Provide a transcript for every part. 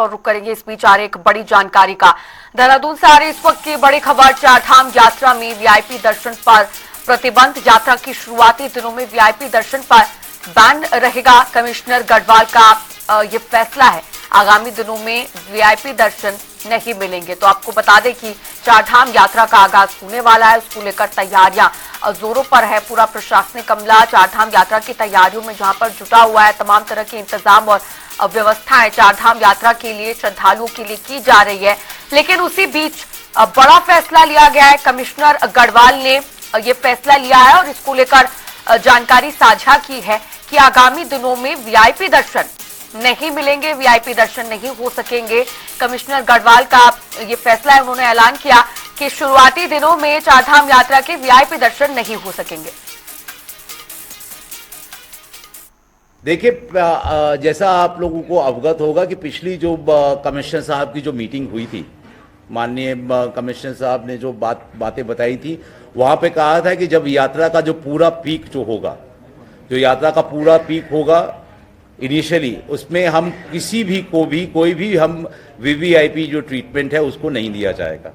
और रुक करेंगे इस बीच आ रही एक बड़ी जानकारी का। देहरादून से आ रही इस वक्त की बड़ी खबर, चारधाम यात्रा में वीआईपी दर्शन पर प्रतिबंध। यात्रा की शुरुआती दिनों में वीआईपी दर्शन पर बैन रहेगा। कमिश्नर गढ़वाल का ये फैसला है। आगामी दिनों में वीआईपी दर्शन नहीं मिलेंगे। तो आपको बता दें कि चारधाम यात्रा का आगाज होने वाला है, उसको लेकर तैयारियां जोरों पर है। पूरा प्रशासनिक अमला चारधाम यात्रा की तैयारियों में जहां पर जुटा हुआ है। तमाम तरह के इंतजाम और व्यवस्थाएं चारधाम यात्रा के लिए, श्रद्धालुओं के लिए की जा रही है। लेकिन उसी बीच बड़ा फैसला लिया गया है। कमिश्नर गढ़वाल ने ये फैसला लिया है और इसको लेकर जानकारी साझा की है कि आगामी दिनों में वीआईपी दर्शन नहीं मिलेंगे, वीआईपी दर्शन नहीं हो सकेंगे। कमिश्नर गढ़वाल का ये फैसला है। उन्होंने ऐलान किया कि शुरुआती दिनों में चारधाम यात्रा के वीआईपी दर्शन नहीं हो सकेंगे। देखिए, जैसा आप लोगों को अवगत होगा कि पिछली जो कमिश्नर साहब की जो मीटिंग हुई थी, माननीय कमिश्नर साहब ने जो बातें बताई थी, वहां पे कहा था कि जब यात्रा का जो पूरा पीक जो होगा, जो यात्रा का पूरा पीक होगा इनिशियली, उसमें हम किसी भी को भी कोई भी हम वीवीआईपी जो ट्रीटमेंट है उसको नहीं दिया जाएगा।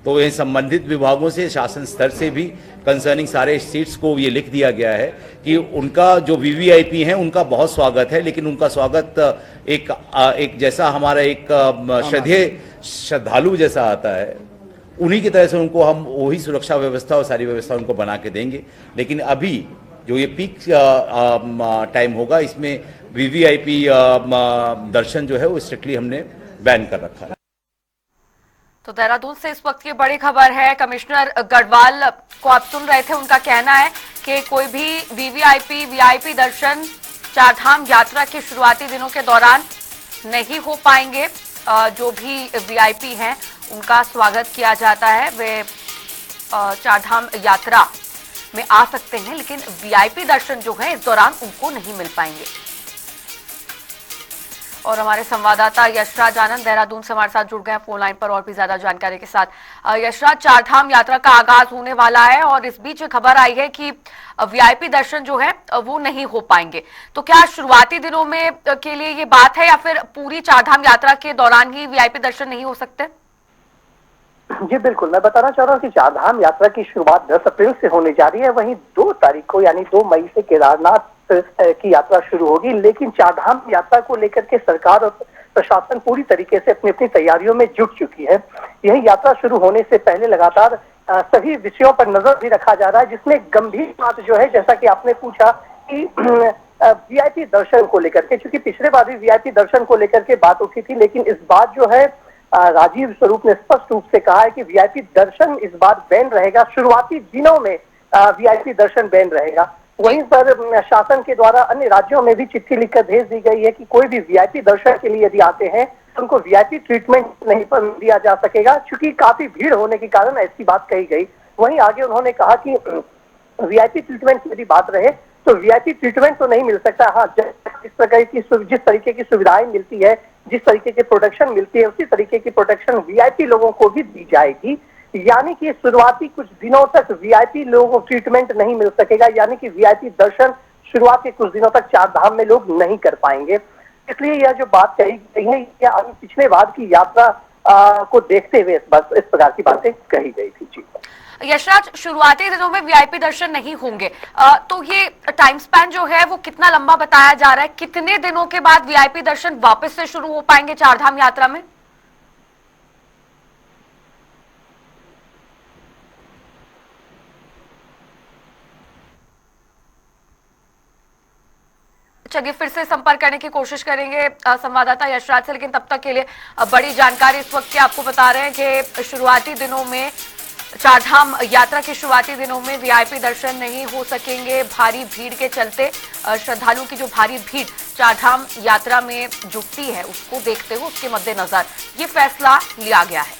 तो ये संबंधित विभागों से, शासन स्तर से भी कंसर्निंग सारे स्टेट्स को ये लिख दिया गया है कि उनका जो वीवीआईपी हैं उनका बहुत स्वागत है, लेकिन उनका स्वागत एक जैसा हमारा एक श्रद्धालु जैसा आता है, उन्हीं की तरह से उनको हम वही सुरक्षा व्यवस्था और सारी व्यवस्था उनको बना के देंगे। लेकिन अभी जो ये पीक टाइम होगा, इसमें वीवीआईपी दर्शन जो है वो स्ट्रिक्टली हमने बैन कर रखा है। तो देहरादून से इस वक्त की बड़ी खबर है। कमिश्नर गढ़वाल को आप सुन रहे थे, उनका कहना है कि कोई भी वीआईपी दर्शन चारधाम यात्रा के शुरुआती दिनों के दौरान नहीं हो पाएंगे। जो भी वीआईपी हैं उनका स्वागत किया जाता है, वे चारधाम यात्रा में आ सकते हैं, लेकिन वीआईपी दर्शन जो है इस दौरान उनको नहीं मिल पाएंगे। और हमारे संवाददाता यशराज आनंद देहरादून से हमारे साथ जुड़ गए हैं फोन लाइन पर और भी ज्यादा जानकारी के साथ। यशराज, चारधाम यात्रा का आगाज होने वाला है और इस बीच खबर आई है कि वीआईपी दर्शन जो है वो नहीं हो पाएंगे। तो क्या शुरुआती दिनों में के लिए ये बात है या फिर पूरी चारधाम यात्रा के दौरान ही वीआईपी दर्शन नहीं हो सकते? जी बिल्कुल, मैं बताना चाह रहा हूँ कि चारधाम यात्रा की शुरुआत 10 अप्रैल से होने जा रही है। वहीं 2 तारीख को यानी 2 मई से केदारनाथ की यात्रा शुरू होगी। लेकिन चारधाम यात्रा को लेकर के सरकार और प्रशासन पूरी तरीके से अपनी अपनी तैयारियों में जुट चुकी है। यह यात्रा शुरू होने से पहले लगातार सभी विषयों पर नजर भी रखा जा रहा है, जिसमें गंभीर बात जो है, जैसा कि आपने पूछा कि वीआईपी दर्शन को लेकर के, चूंकि पिछले बार भी वीआईपी दर्शन को लेकर के बात उठी थी, लेकिन इस बार जो है राजीव स्वरूप ने स्पष्ट रूप से कहा है कि वीआईपी दर्शन इस बार बैन रहेगा। शुरुआती दिनों में वीआईपी दर्शन बैन रहेगा। वहीं पर शासन के द्वारा अन्य राज्यों में भी चिट्ठी लिखकर भेज दी गई है कि कोई भी वीआईपी दर्शन के लिए यदि आते हैं तो उनको वीआईपी ट्रीटमेंट नहीं पर दिया जा सकेगा, क्योंकि काफी भीड़ होने के कारण ऐसी बात कही गई। वहीं आगे उन्होंने कहा कि वीआईपी ट्रीटमेंट की यदि बात रहे तो वीआईपी ट्रीटमेंट तो नहीं मिल सकता। हाँ, जिस तरीके की सुविधाएं मिलती है, जिस तरीके की प्रोटेक्शन मिलती है, उसी तरीके की प्रोटेक्शन वीआईपी लोगों को भी दी जाएगी। यानी कि शुरुआती कुछ दिनों तक वीआईपी लोगों को ट्रीटमेंट नहीं मिल सकेगा, यानी कि वीआईपी दर्शन शुरुआत के कुछ दिनों तक चारधाम में लोग नहीं कर पाएंगे। इसलिए यह जो बात कही गई है, यह पिछले बार की यात्रा को देखते हुए इस प्रकार की बातें कही गई थी। जी यशराज, शुरुआती दिनों में वीआईपी दर्शन नहीं होंगे, तो ये टाइम स्पैन जो है वो कितना लंबा बताया जा रहा है? कितने दिनों के बाद वीआईपी दर्शन वापस से शुरू हो पाएंगे चारधाम यात्रा में? चलिए फिर से संपर्क करने की कोशिश करेंगे संवाददाता यशराज से, लेकिन तब तक के लिए बड़ी जानकारी इस वक्त की आपको बता रहे हैं कि शुरुआती दिनों में, चारधाम यात्रा के शुरुआती दिनों में वीआईपी दर्शन नहीं हो सकेंगे। भारी भीड़ के चलते, श्रद्धालुओं की जो भारी भीड़ चारधाम यात्रा में जुटती है, उसको देखते हुए, उसके मद्देनजर ये फैसला लिया गया है।